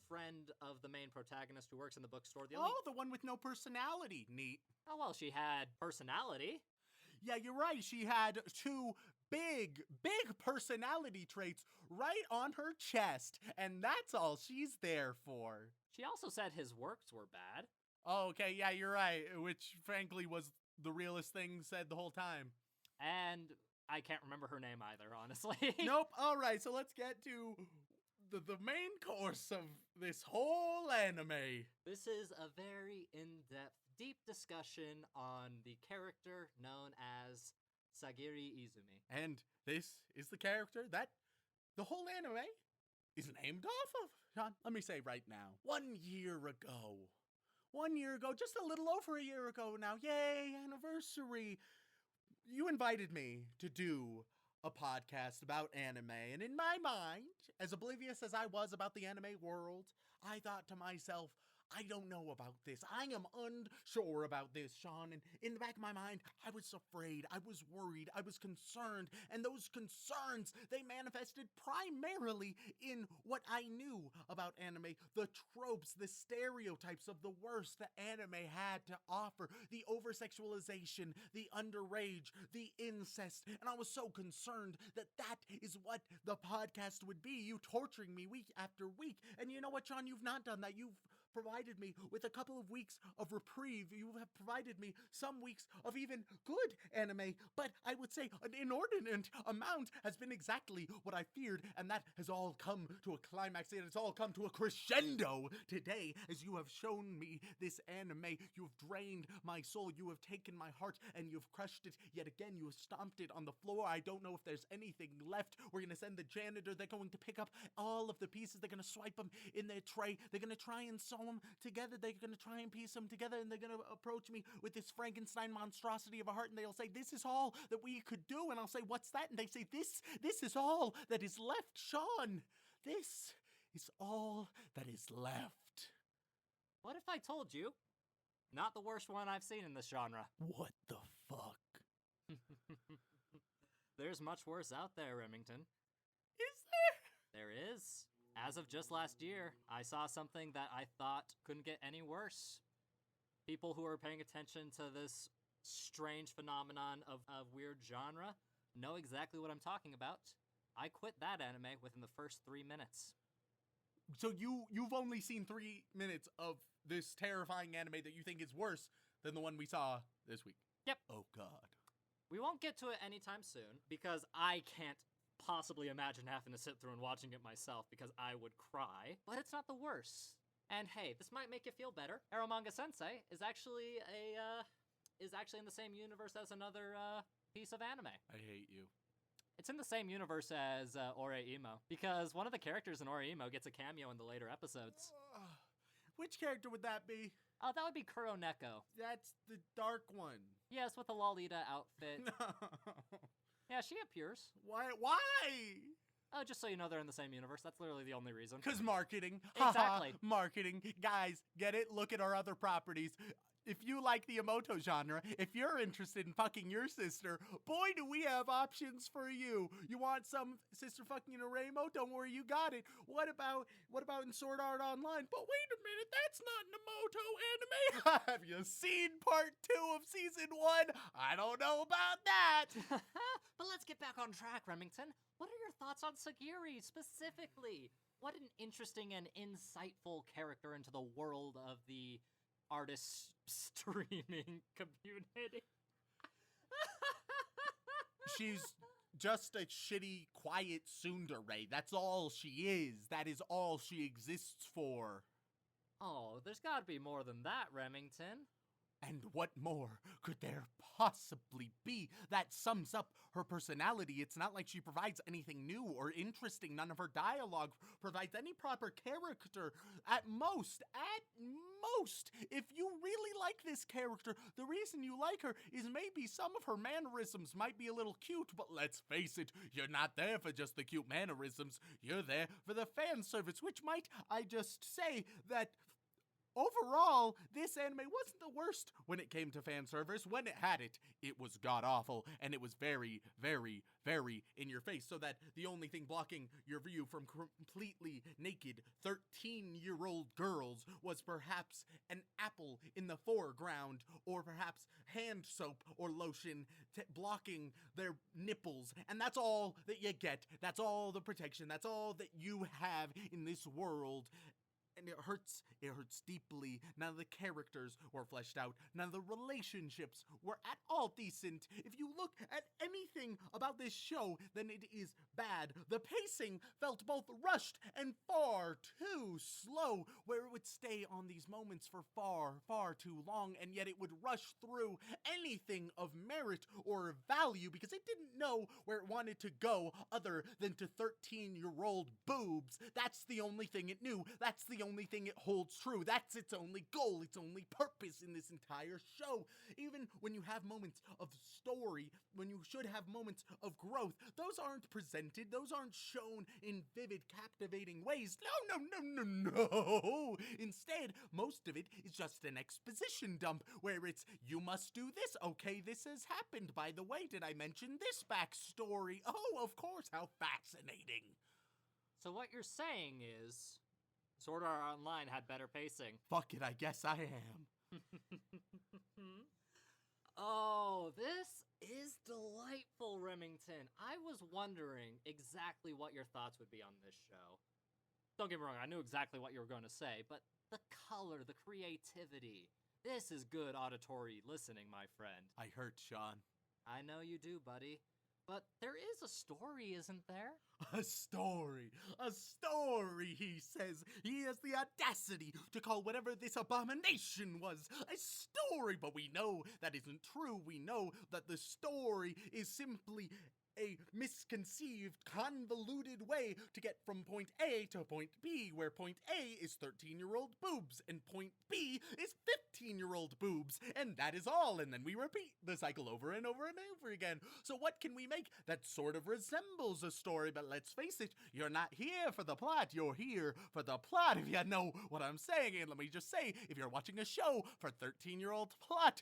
friend of the main protagonist who works in the bookstore. The one with no personality. Neat. Oh, well, she had personality. Yeah, you're right. She had 2 big personality traits right on her chest, and that's all she's there for. She also said his works were bad. Oh, okay, yeah, you're right, which frankly was the realest thing said the whole time. And I can't remember her name either, honestly. Nope. All right, so let's get to the main course of this whole anime. This is a very in-depth, deep discussion on the character known as Sagiri Izumi. And this is the character that the whole anime is named off of. Shaun, let me say right now, 1 year ago, just a little over a year ago now, yay, anniversary, you invited me to do a podcast about anime, and in my mind, as oblivious as I was about the anime world, I thought to myself, I don't know about this. I am unsure about this, Shaun. And in the back of my mind, I was afraid, I was worried, I was concerned. And those concerns, they manifested primarily in what I knew about anime. The tropes, the stereotypes of the worst that anime had to offer. The over-sexualization, the underage, the incest. And I was so concerned that that is what the podcast would be. You torturing me week after week. And you know what, Shaun? You've not done that. You've provided me with a couple of weeks of reprieve. You have provided me some weeks of even good anime, but I would say an inordinate amount has been exactly what I feared, and that has all come to a climax. It has all come to a crescendo today as you have shown me this anime. You have drained my soul. You have taken my heart and you've crushed it yet again. You have stomped it on the floor. I don't know if there's anything left. We're going to send the janitor. They're going to pick up all of the pieces. They're going to swipe them in their tray. They're going to try and sew them together. They're going to try and piece them together, and they're going to approach me with this Frankenstein monstrosity of a heart, and they'll say, this is all that we could do. And I'll say, what's that? And they say, this is all that is left, Shaun. This is all that is left. What if I told you? Not the worst one I've seen in this genre. What the fuck? There's much worse out there, Remington. Is there? There is. As of just last year, I saw something that I thought couldn't get any worse. People who are paying attention to this strange phenomenon of weird genre know exactly what I'm talking about. I quit that anime within the first 3 minutes. So you've only seen 3 minutes of this terrifying anime that you think is worse than the one we saw this week? Yep. Oh, God. We won't get to it anytime soon, because I can't possibly imagine having to sit through and watching it myself, because I would cry, but it's not the worst. And hey, this might make you feel better. Eromanga Sensei is actually in the same universe as another piece of anime. I hate you. It's in the same universe as Imo, because one of the characters in Imo gets a cameo in the later episodes. Which character would that be? Oh, that would be Kuroneko. That's the dark one. Yes, with the Lolita outfit. No. Yeah, she appears. Why? Oh, just so you know they're in the same universe. That's literally the only reason. Because marketing. Exactly. Marketing. Guys, get it? Look at our other properties. If you like the imouto genre, if you're interested in fucking your sister, boy, do we have options for you. You want some sister fucking in a rainbow? Don't worry, you got it. What about in Sword Art Online? But wait a minute, that's not an imouto anime. Have you seen part 2 of season 1? I don't know about that. But let's get back on track, Remington. What are your thoughts on Sagiri specifically? What an interesting and insightful character into the world of the artist streaming community. She's just a shitty, quiet tsundere. That's all she is. That is all she exists for. Oh, there's gotta be more than that, Remington. And what more could there possibly be that sums up her personality? It's not like she provides anything new or interesting. None of her dialogue provides any proper character. At most, if you really like this character, the reason you like her is maybe some of her mannerisms might be a little cute, but let's face it, you're not there for just the cute mannerisms. You're there for the fan service, which might I just say that overall, this anime wasn't the worst when it came to fan service. When it had it, it was god-awful, and it was very, very, very in your face, so that the only thing blocking your view from completely naked 13-year-old girls was perhaps an apple in the foreground, or perhaps hand soap or lotion blocking their nipples, and that's all that you get. That's all the protection. That's all that you have in this world. And it hurts deeply. None of the characters were fleshed out. None of the relationships were at all decent. If you look at anything about this show, then it is bad. The pacing felt both rushed and far too slow, where it would stay on these moments for far, far too long, and yet it would rush through anything of merit or value because it didn't know where it wanted to go other than to 13-year-old boobs. That's the only thing it knew. That's the only thing it holds true. That's its only goal, its only purpose in this entire show. Even when you have moments of story, when you should have moments of growth, those aren't presented, those aren't shown in vivid, captivating ways. No. Instead, most of it is just an exposition dump where it's, you must do this. Okay, this has happened. By the way, did I mention this backstory? Oh, of course, how fascinating. So what you're saying is Sword Art Online had better pacing. Fuck it, I guess I am. Oh, this is delightful, Remington. I was wondering exactly what your thoughts would be on this show. Don't get me wrong, I knew exactly what you were going to say, but the color, the creativity. This is good auditory listening, my friend. I heard, Shaun. I know you do, buddy. But there is a story, isn't there? A story, he says. He has the audacity to call whatever this abomination was a story, but we know that isn't true. We know that the story is simply a misconceived, convoluted way to get from point A to point B, where point A is 13-year-old boobs, and point B is 15-year-old boobs, and that is all, and then we repeat the cycle over and over and over again. So what can we make that sort of resembles a story? But let's face it, you're not here for the plot, you're here for the plot, if you know what I'm saying. And let me just say, if you're watching a show for 13-year-old plot,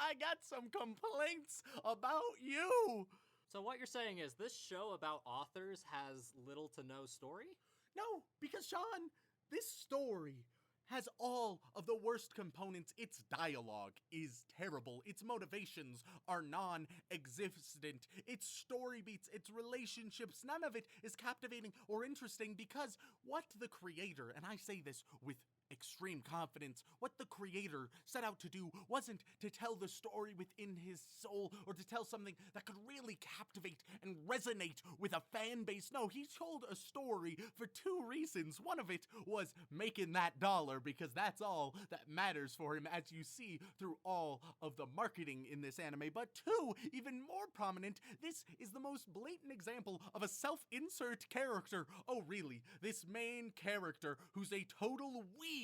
I got some complaints about you. So what you're saying is this show about authors has little to no story? No, because Shaun, this story has all of the worst components. Its dialogue is terrible. Its motivations are non-existent. Its story beats, its relationships, none of it is captivating or interesting because what the creator, and I say this with extreme confidence, what the creator set out to do wasn't to tell the story within his soul or to tell something that could really captivate and resonate with a fan base. No, he told a story for two reasons. One of it was making that dollar, because that's all that matters for him, as you see through all of the marketing in this anime. But two, even more prominent, this is the most blatant example of a self-insert character. Oh really, this main character, who's a total weeb,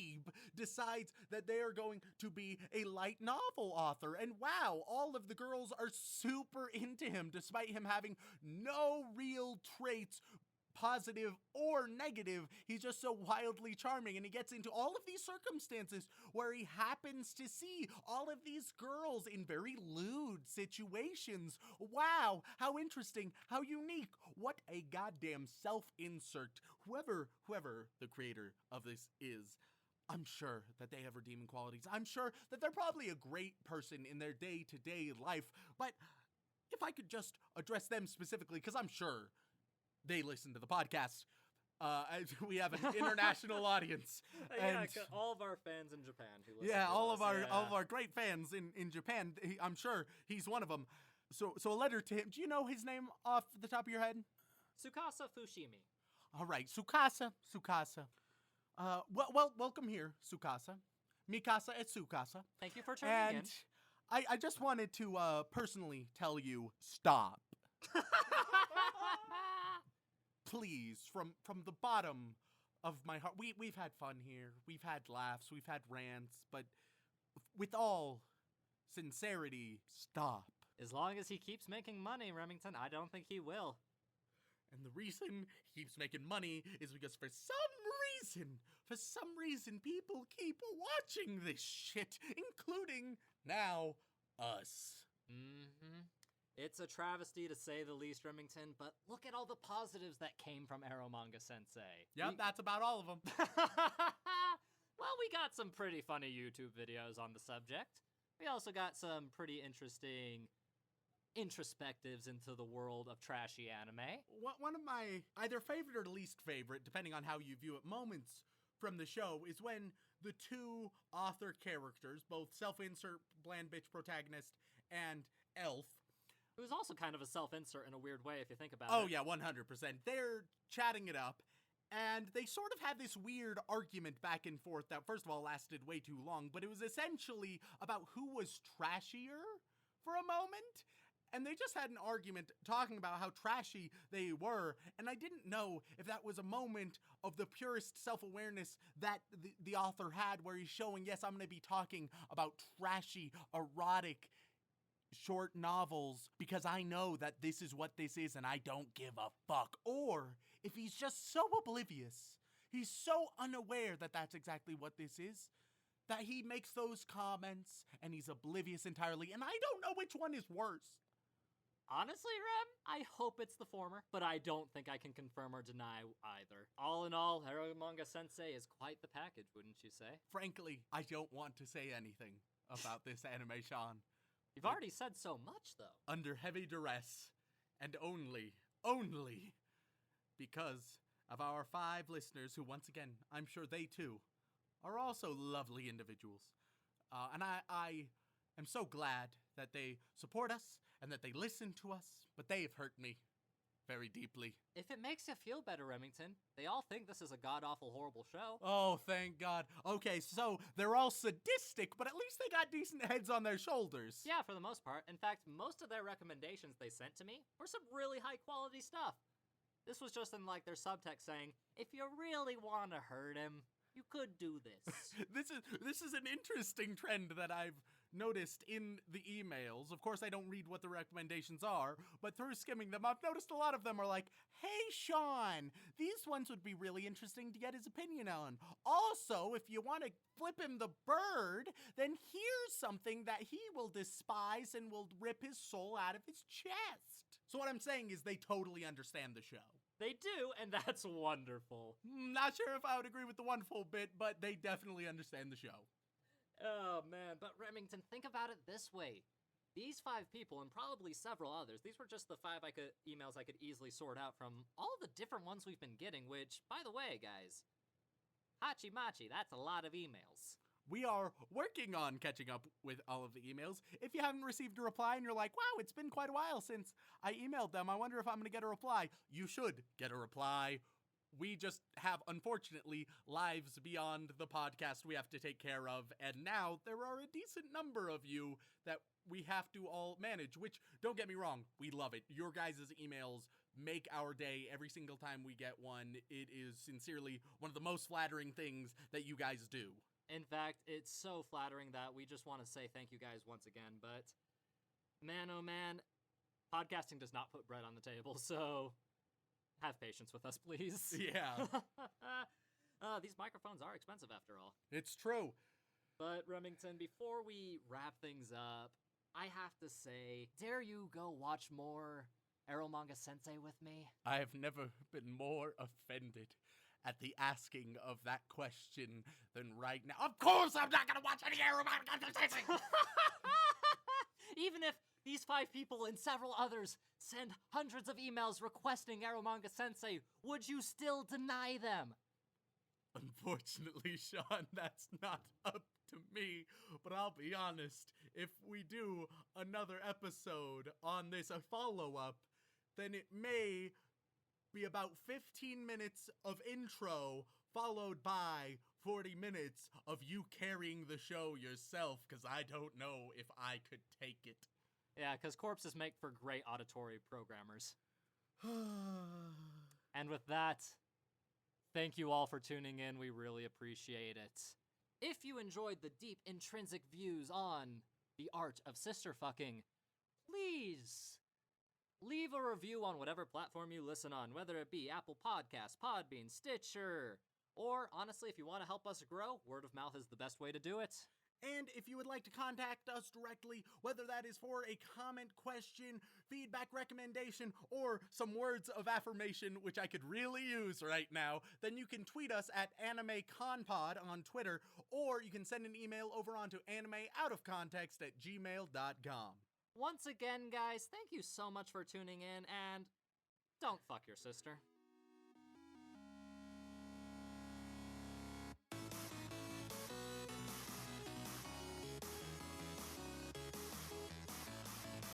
decides that they are going to be a light novel author, and wow, all of the girls are super into him despite him having no real traits, positive or negative. He's just so wildly charming, and he gets into all of these circumstances where he happens to see all of these girls in very lewd situations. Wow, how interesting, how unique, what a goddamn self-insert. Whoever the creator of this is, I'm sure that they have redeeming qualities. I'm sure that they're probably a great person in their day-to-day life, but if I could just address them specifically, because I'm sure they listen to the podcast. We have an international audience. Yeah, all of our fans in Japan who listen to all us, of our great fans in Japan. I'm sure he's one of them. So a letter to him. Do you know his name off the top of your head? Tsukasa Fushimi. All right, Tsukasa. Welcome here, Tsukasa. Mikasa et Tsukasa. Thank you for turning in. I just wanted to personally tell you, stop. Please, from the bottom of my heart. We've had fun here. We've had laughs. We've had rants. But with all sincerity, stop. As long as he keeps making money, Remington, I don't think he will. And the reason he keeps making money is because for some reason, people keep watching this shit, including now us. Mm-hmm. It's a travesty to say the least, Remington, but look at all the positives that came from Eromanga Sensei. Yep, that's about all of them. Well, we got some pretty funny YouTube videos on the subject. We also got some pretty interesting introspectives into the world of trashy anime. One of my either favorite or least favorite, depending on how you view it, moments from the show is when the two author characters, both self-insert bland bitch protagonist and Elf, it was also kind of a self-insert in a weird way if you think about it. Oh yeah, 100%. They're chatting it up, and they sort of had this weird argument back and forth that first of all lasted way too long, but it was essentially about who was trashier for a moment. And they just had an argument talking about how trashy they were, and I didn't know if that was a moment of the purest self-awareness that the author had, where he's showing, yes, I'm going to be talking about trashy, erotic, short novels because I know that this is what this is and I don't give a fuck. Or if he's just so oblivious, he's so unaware that that's exactly what this is, that he makes those comments and he's oblivious entirely, and I don't know which one is worse. Honestly, Rem, I hope it's the former, but I don't think I can confirm or deny either. All in all, Eromanga Sensei is quite the package, wouldn't you say? Frankly, I don't want to say anything about this anime, Shaun. You've already said so much, though. Under heavy duress, and only because of our 5 listeners who, once again, I'm sure they too are also lovely individuals. And I am so glad that they support us and that they listen to us, but they have hurt me very deeply. If it makes you feel better, Remington, they all think this is a god-awful horrible show. Oh, thank God. Okay, so they're all sadistic, but at least they got decent heads on their shoulders. Yeah, for the most part. In fact, most of their recommendations they sent to me were some really high-quality stuff. This was just in, like, their subtext saying, if you really want to hurt him, you could do this. This is an interesting trend that I've noticed in the emails. Of course, I don't read what the recommendations are, but through skimming them, I've noticed a lot of them are like, hey, Shaun, these ones would be really interesting to get his opinion on. Also, if you want to flip him the bird, then here's something that he will despise and will rip his soul out of his chest. So what I'm saying is they totally understand the show. They do, and that's wonderful. Not sure if I would agree with the wonderful bit, but they definitely understand the show. Oh, man, but Remington, think about it this way. These 5 people, and probably several others, these were just the 5 emails I could easily sort out from all the different ones we've been getting, which, by the way, guys, hachi machi, that's a lot of emails. We are working on catching up with all of the emails. If you haven't received a reply and you're like, wow, it's been quite a while since I emailed them, I wonder if I'm going to get a reply. You should get a reply. We just have, unfortunately, lives beyond the podcast we have to take care of, and now there are a decent number of you that we have to all manage, which, don't get me wrong, we love it. Your guys' emails make our day every single time we get one. It is sincerely one of the most flattering things that you guys do. In fact, it's so flattering that we just want to say thank you guys once again, but man, oh man, podcasting does not put bread on the table, so have patience with us, please. Yeah. These microphones are expensive after all. It's true. But Remington, before we wrap things up, I have to say, dare you go watch more Eromanga Sensei with me? I have never been more offended at the asking of that question than right now. Of course I'm not going to watch any Eromanga Sensei! Even if these 5 people and several others send hundreds of emails requesting Eromanga Sensei, would you still deny them? Unfortunately, Shaun, that's not up to me, but I'll be honest, if we do another episode on this, a follow-up, then it may be about 15 minutes of intro, followed by 40 minutes of you carrying the show yourself, because I don't know if I could take it. Yeah, because corpses make for great auditory programmers. And with that, thank you all for tuning in. We really appreciate it. If you enjoyed the deep, intrinsic views on the art of sister fucking, please leave a review on whatever platform you listen on, whether it be Apple Podcasts, Podbean, Stitcher, or honestly, if you want to help us grow, word of mouth is the best way to do it. And if you would like to contact us directly, whether that is for a comment, question, feedback, recommendation, or some words of affirmation, which I could really use right now, then you can tweet us at AnimeConPod on Twitter, or you can send an email over onto animeoutofcontext@gmail.com. Once again, guys, thank you so much for tuning in, and don't fuck your sister.